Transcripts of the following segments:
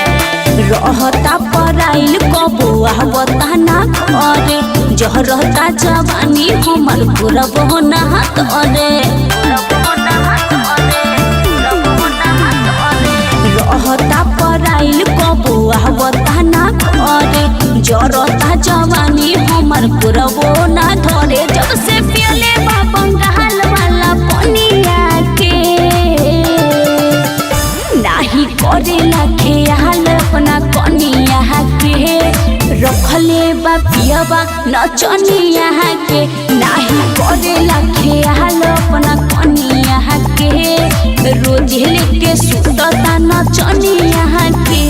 रहता पराइल कबुआ बताना करे जहरता जवानी हमर पुरबो नहात अरे रहता पराइल कबुआ बताना करे जरता जवानी हमर पुरबो ना धरे जब से पियले बंगाल वाला पनिया के नाही करेला खेयाल अपना कनिया के रखले बा पियबा नचनिया के नाही करेला खेयाल अपना कनिया के रोज लेके सुतता नचनिया के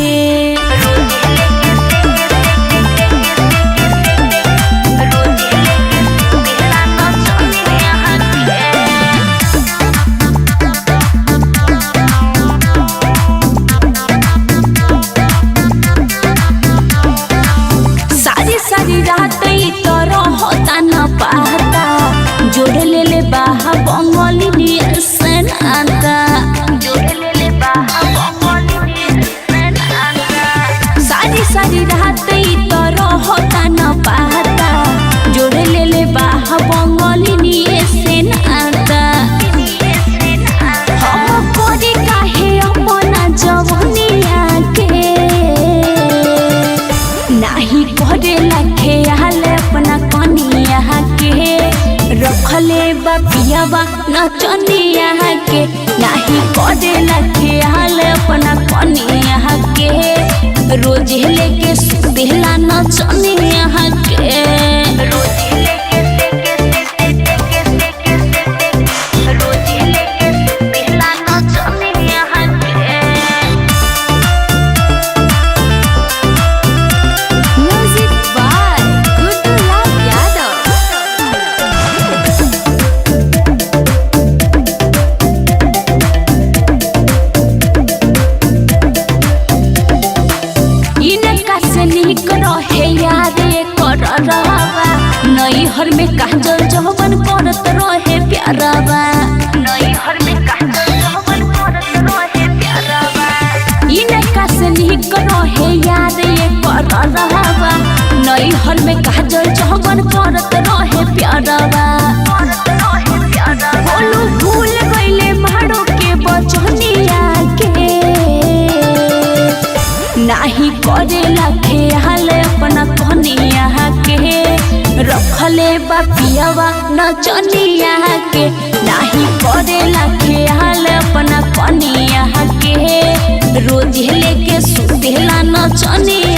सारी रात तो रहता न पाता जोड़ ले ले बाहा बंगाली नियसन आता सारी रात तो रहता न पाता जोड़ ले ले बाहा बंगाली नियसन आता हम कोरी काहे अपना जवनिया के नाही करेला खेयाल अपना कनिया के रखले बा पियबा नचनिया के नाही करेला खेयाल अपना कनिया के रोज लेके सुतेला नचनिया के नैहर में काजल जहबन करत रहे प्याराबा नैहर में काजल जहबन करत रहे प्याराबा इनका से निक रहे याद ये कर रहबा नैहर में काजल जहबन करत रहे प्याराबा बोलू भूल गइले मारो के बचनिया के नाही करेला खेयाल अपना कनिया के रखले बा पियबा नचनिया के नाही करेला खेयाल अपना कनिया के रोज लेके सुतेला नचनिया